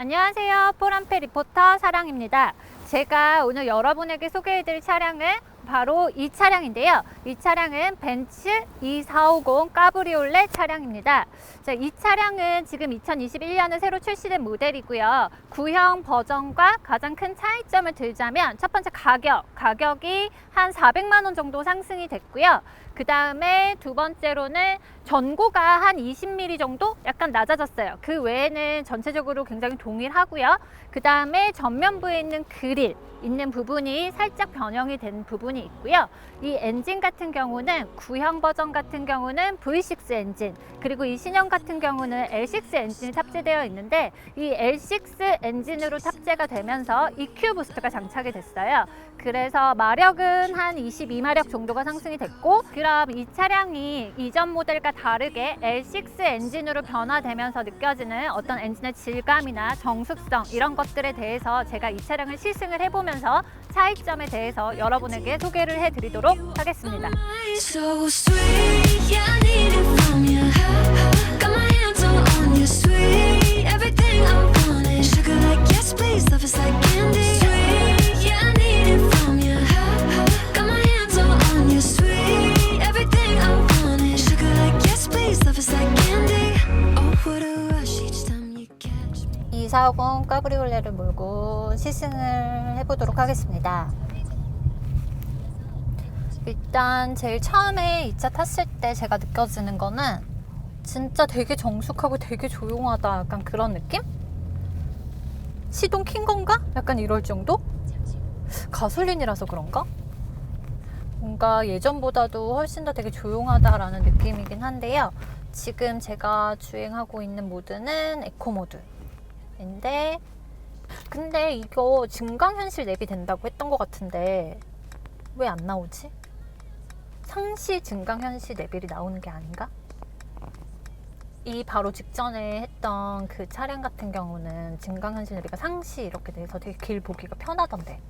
안녕하세요. 포람페 리포터 사랑입니다. 제가 오늘 여러분에게 소개해드릴 차량은 바로 이 차량인데요. 이 차량은 벤츠 E450 까브리올레 차량입니다. 자, 이 차량은 지금 2021년에 새로 출시된 모델이고요. 구형 버전과 가장 큰 차이점을 들자면 첫 번째 가격이 한 400만 원 정도 상승이 됐고요. 그 다음에 두 번째로는 전고가 한 20mm 정도 약간 낮아졌어요. 그 외에는 전체적으로 굉장히 동일하고요. 그 다음에 전면부에 있는 그릴 있는 부분이 살짝 변형이 된 부분이 있고요. 이 엔진 같은 경우는 구형 버전 같은 경우는 V6 엔진, 그리고 이 신형 같은 경우는 L6 엔진이 탑재되어 있는데, 이 L6 엔진으로 탑재가 되면서 EQ 부스트가 장착이 됐어요. 그래서 마력은 한 22마력 정도가 상승이 됐고, 그럼 이 차량이 이전 모델과 다르게 L6 엔진으로 변화되면서 느껴지는 어떤 엔진의 질감이나 정숙성 이런 것들에 대해서 제가 이 차량을 시승을 해보면서 차이점에 대해서 여러분에게 소개를 해드리도록 하겠습니다. So sweet, yeah, I need it from you. Got my hands all on you, sweet. Everything I wanted, sugar like yes, please, love is like candy. Sweet, yeah, I need it from you. Got my hands all on you, sweet. Everything I wanted, sugar like yes, please, love is like candy. Oh, what a rush each time you catch me. E450 까브리올레를 몰고 시승을 해보도록 하겠습니다. 일단 제일 처음에 이 차 탔을 때 제가 느껴지는 거는 진짜 되게 정숙하고 되게 조용하다, 약간 그런 느낌? 시동 킨 건가? 약간 이럴 정도? 가솔린이라서 그런가? 뭔가 예전보다도 훨씬 더 되게 조용하다라는 느낌이긴 한데요. 지금 제가 주행하고 있는 모드는 에코 모드인데, 근데 이거 증강현실 내비 된다고 했던 것 같은데 왜 안 나오지? 상시 증강현실 내비이 나오는 게 아닌가? 이 바로 직전에 했던 그 차량 같은 경우는 증강현실 내비가 상시 이렇게 돼서 되게 길 보기가 편하던데.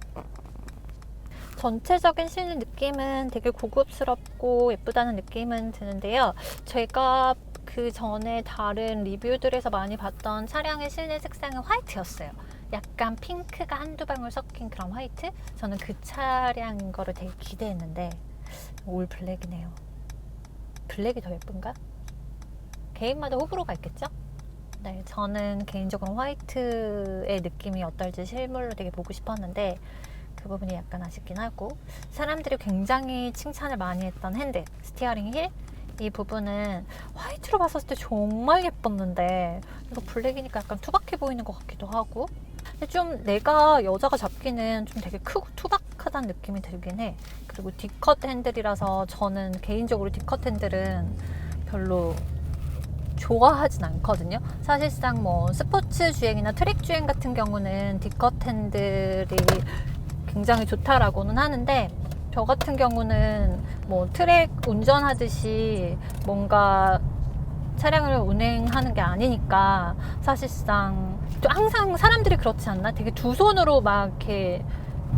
전체적인 실내 느낌은 되게 고급스럽고 예쁘다는 느낌은 드는데요. 제가 그 전에 다른 리뷰들에서 많이 봤던 차량의 실내 색상은 화이트였어요. 약간 핑크가 한두 방울 섞인 그런 화이트? 저는 그 차량인 거를 되게 기대했는데 올 블랙이네요. 블랙이 더 예쁜가? 개인마다 호불호가 있겠죠? 네, 저는 개인적으로 화이트의 느낌이 어떨지 실물로 되게 보고 싶었는데 그 부분이 약간 아쉽긴 하고, 사람들이 굉장히 칭찬을 많이 했던 핸들, 스티어링 힐, 이 부분은 화이트로 봤을 때 정말 예뻤는데 이거 블랙이니까 약간 투박해 보이는 것 같기도 하고, 근데 좀 내가 여자가 잡기는 좀 되게 크고 투박하다는 느낌이 들긴 해. 그리고 D컷 핸들이라서 저는 개인적으로 D컷 핸들은 별로 좋아하진 않거든요. 사실상 뭐 스포츠 주행이나 트랙 주행 같은 경우는 D컷 핸들이 굉장히 좋다라고는 하는데, 저 같은 경우는 뭐 트랙 운전하듯이 뭔가 차량을 운행하는 게 아니니까 사실상 또 항상 사람들이 그렇지 않나? 되게 두 손으로 막 이렇게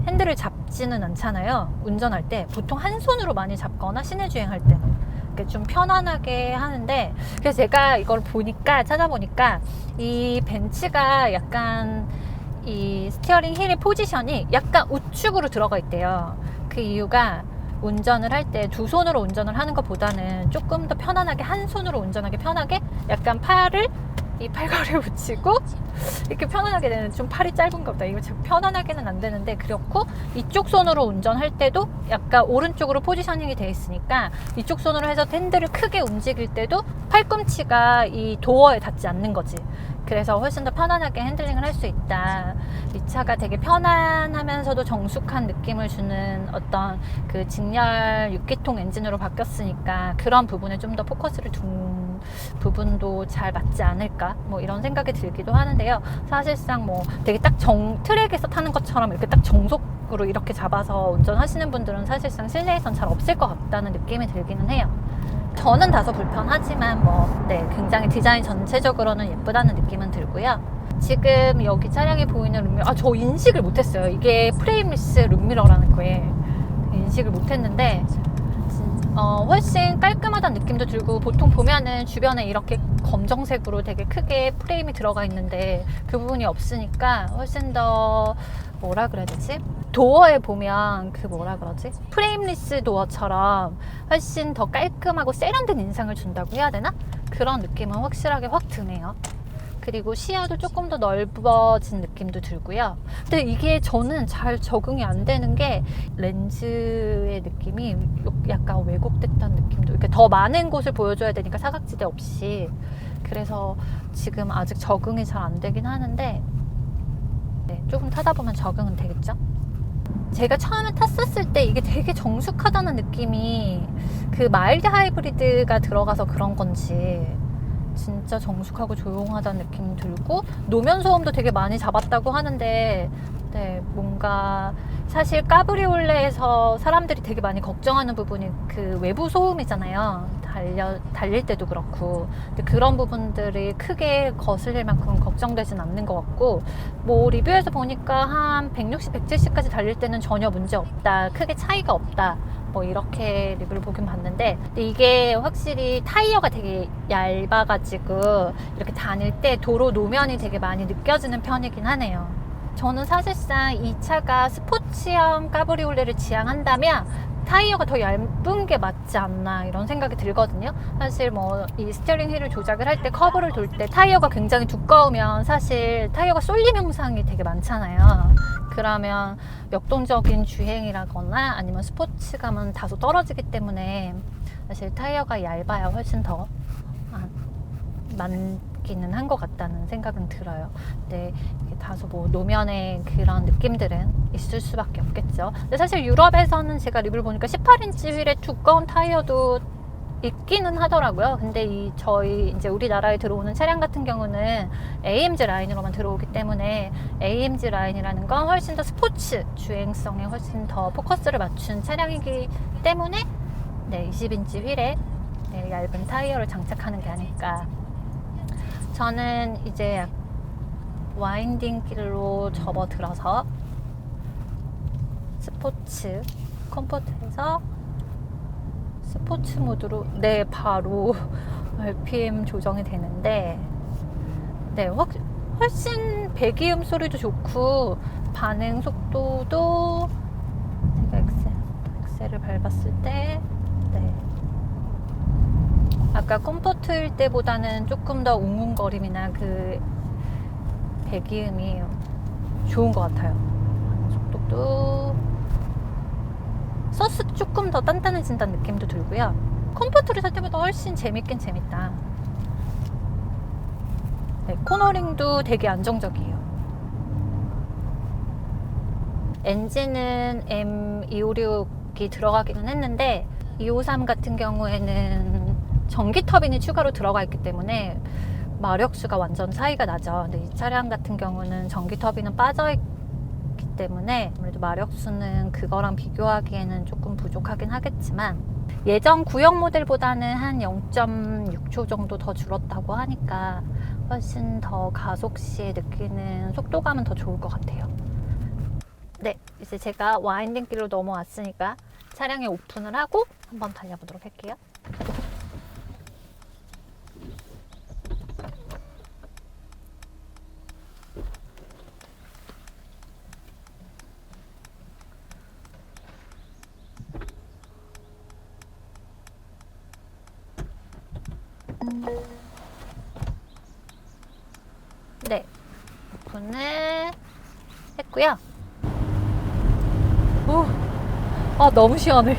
핸들을 잡지는 않잖아요. 운전할 때 보통 한 손으로 많이 잡거나 시내 주행할 때는 이렇게 좀 편안하게 하는데, 그래서 제가 이걸 보니까 찾아보니까 이 벤츠가 약간 이 스티어링 힐의 포지션이 약간 우측으로 들어가 있대요. 그 이유가 운전을 할 때 두 손으로 운전을 하는 것보다는 조금 더 편안하게 한 손으로 운전하기 편하게 약간 팔을 이 팔걸이에 붙이고 이렇게 편안하게 되는, 좀 팔이 짧은가 보다. 이거 참 편안하게는 안 되는데, 그렇고 이쪽 손으로 운전할 때도 약간 오른쪽으로 포지셔닝이 돼 있으니까 이쪽 손으로 해서 핸들을 크게 움직일 때도 팔꿈치가 이 도어에 닿지 않는 거지. 그래서 훨씬 더 편안하게 핸들링을 할 수 있다. 이 차가 되게 편안하면서도 정숙한 느낌을 주는 어떤 그 직렬 6기통 엔진으로 바뀌었으니까 그런 부분에 좀 더 포커스를 둔 부분도 잘 맞지 않을까, 뭐 이런 생각이 들기도 하는데요. 사실상 뭐 되게 딱 트랙에서 타는 것처럼 이렇게 딱 정속으로 이렇게 잡아서 운전하시는 분들은 사실상 실내에선 잘 없을 것 같다는 느낌이 들기는 해요. 저는 다소 불편하지만 네, 굉장히 디자인 전체적으로는 예쁘다는 느낌은 들고요. 지금 여기 차량에 보이는 룸미러, 저 인식을 못했어요. 이게 프레임리스 룸미러라는 거에 인식을 못했는데 훨씬 깔끔하다는 느낌도 들고, 보통 보면은 주변에 이렇게 검정색으로 되게 크게 프레임이 들어가 있는데 그 부분이 없으니까 훨씬 더 뭐라 그래야 되지? 도어에 보면 그 뭐라 그러지? 프레임리스 도어처럼 훨씬 더 깔끔하고 세련된 인상을 준다고 해야 되나? 그런 느낌은 확실하게 확 드네요. 그리고 시야도 조금 더 넓어진 느낌도 들고요. 근데 이게 저는 잘 적응이 안 되는 게 렌즈의 느낌이 약간 왜곡됐다는 느낌도, 이렇게 더 많은 곳을 보여줘야 되니까 사각지대 없이. 그래서 지금 아직 적응이 잘 안 되긴 하는데, 네, 조금 타다 보면 적응은 되겠죠? 제가 처음에 탔었을 때 이게 되게 정숙하다는 느낌이, 그 마일드 하이브리드가 들어가서 그런 건지 진짜 정숙하고 조용하다는 느낌이 들고, 노면 소음도 되게 많이 잡았다고 하는데, 네, 뭔가 사실 까브리올레에서 사람들이 되게 많이 걱정하는 부분이 그 외부 소음이잖아요. 달릴 때도 그렇고. 근데 그런 부분들이 크게 거슬릴 만큼 걱정되진 않는 것 같고, 뭐 리뷰에서 보니까 한 160, 170까지 달릴 때는 전혀 문제 없다, 크게 차이가 없다, 뭐 이렇게 리뷰를 보긴 봤는데, 근데 이게 확실히 타이어가 되게 얇아가지고 이렇게 다닐 때 도로 노면이 되게 많이 느껴지는 편이긴 하네요. 저는 사실상 이 차가 스포츠형 까브리올레를 지향한다면 타이어가 더 얇은 게 맞지 않나, 이런 생각이 들거든요. 사실 뭐 이 스티어링 휠을 조작을 할 때, 커브를 돌 때 타이어가 굉장히 두꺼우면 사실 타이어가 쏠림 현상이 되게 많잖아요. 그러면 역동적인 주행이라거나 아니면 스포츠감은 다소 떨어지기 때문에 사실 타이어가 얇아야 훨씬 더 맞기는 한 것 같다는 생각은 들어요. 근데 다소 뭐 노면의 그런 느낌들은 있을 수밖에 없겠죠. 근데 사실 유럽에서는 제가 리뷰를 보니까 18인치 휠에 두꺼운 타이어도 있기는 하더라고요. 근데 저희 이제 우리나라에 들어오는 차량 같은 경우는 AMG 라인으로만 들어오기 때문에, AMG 라인이라는 건 훨씬 더 스포츠 주행성에 훨씬 더 포커스를 맞춘 차량이기 때문에, 네, 20인치 휠에 네, 얇은 타이어를 장착하는 게 아닐까. 저는 이제 와인딩 길로 접어들어서 스포츠 컴포트에서 스포츠 모드로, 네, 바로 RPM 조정이 되는데, 네, 훨씬 배기음 소리도 좋고 반응 속도도, 제가 엑셀을 밟았을 때, 네, 아까 컴포트일 때보다는 조금 더 웅웅거림이나 그 배기음이 좋은 것 같아요. 속도도, 서스도 조금 더 단단해진다는 느낌도 들고요. 컴포트를 살 때보다 훨씬 재밌긴 재밌다. 네, 코너링도 되게 안정적이에요. 엔진은 M256이 들어가기는 했는데 253 같은 경우에는 전기 터빈이 추가로 들어가 있기 때문에 마력수가 완전 차이가 나죠. 근데 이 차량 같은 경우는 전기 터빈은 빠져 있기 때문에 아무래도 마력수는 그거랑 비교하기에는 조금 부족하긴 하겠지만, 예전 구형 모델보다는 한 0.6초 정도 더 줄었다고 하니까 훨씬 더 가속 시에 느끼는 속도감은 더 좋을 것 같아요. 네, 이제 제가 와인딩 길로 넘어왔으니까 차량에 오픈을 하고 한번 달려보도록 할게요. 네, 오픈을 했고요. 오, 아, 너무 시원해.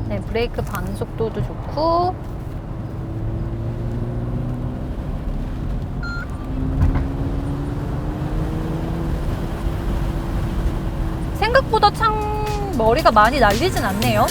네, 브레이크 반응 속도도 좋고, 생각보다 머리가 많이 날리진 않네요.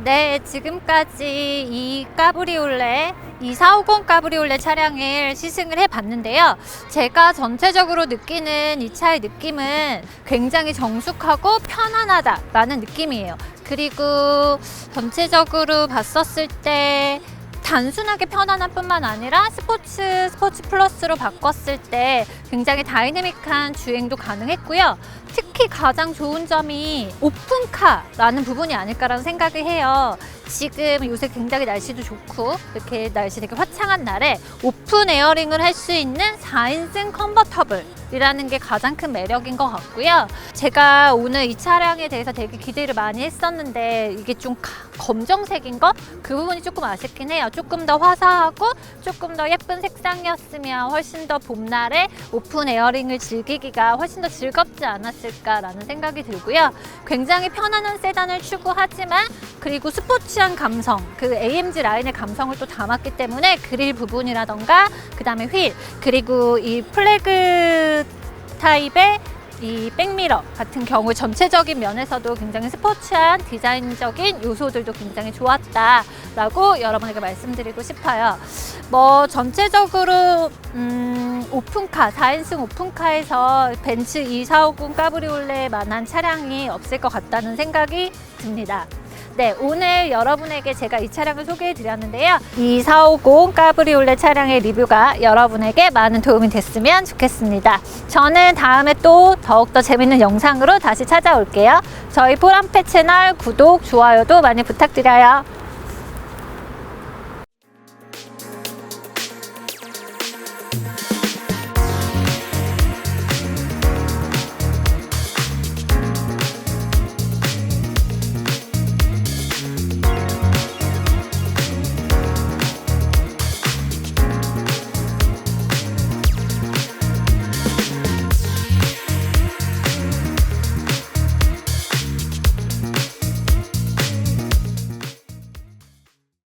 네, 지금까지 이 까브리올레 2450 까브리올레 차량을 시승을 해봤는데요. 제가 전체적으로 느끼는 이 차의 느낌은 굉장히 정숙하고 편안하다라는 느낌이에요. 그리고 전체적으로 봤었을 때 단순하게 편안한 뿐만 아니라 스포츠 플러스로 바꿨을 때 굉장히 다이내믹한 주행도 가능했고요. 특히 가장 좋은 점이 오픈카라는 부분이 아닐까라는 생각을 해요. 지금 요새 굉장히 날씨도 좋고 이렇게 날씨 되게 화창한 날에 오픈 에어링을 할 수 있는 4인승 컨버터블이라는 게 가장 큰 매력인 것 같고요. 제가 오늘 이 차량에 대해서 되게 기대를 많이 했었는데 이게 좀 검정색인 거? 그 부분이 조금 아쉽긴 해요. 조금 더 화사하고 조금 더 예쁜 색상이었으면 훨씬 더 봄날에 오픈 에어링을 즐기기가 훨씬 더 즐겁지 않았을까라는 생각이 들고요. 굉장히 편안한 세단을 추구하지만 그리고 스포츠한 감성, 그 AMG 라인의 감성을 또 담았기 때문에 그릴 부분이라던가 그 다음에 휠, 그리고 이 플래그 타입의 이 백미러 같은 경우 전체적인 면에서도 굉장히 스포츠한 디자인적인 요소들도 굉장히 좋았다라고 여러분에게 말씀드리고 싶어요. 뭐 전체적으로 오픈카, 4인승 오픈카에서 벤츠 2450 까브리올레 만한 차량이 없을 것 같다는 생각이 듭니다. 네, 오늘 여러분에게 제가 이 차량을 소개해 드렸는데요. 2450 까브리올레 차량의 리뷰가 여러분에게 많은 도움이 됐으면 좋겠습니다. 저는 다음에 또 더욱더 재밌는 영상으로 다시 찾아올게요. 저희 포람페 채널 구독, 좋아요도 많이 부탁드려요.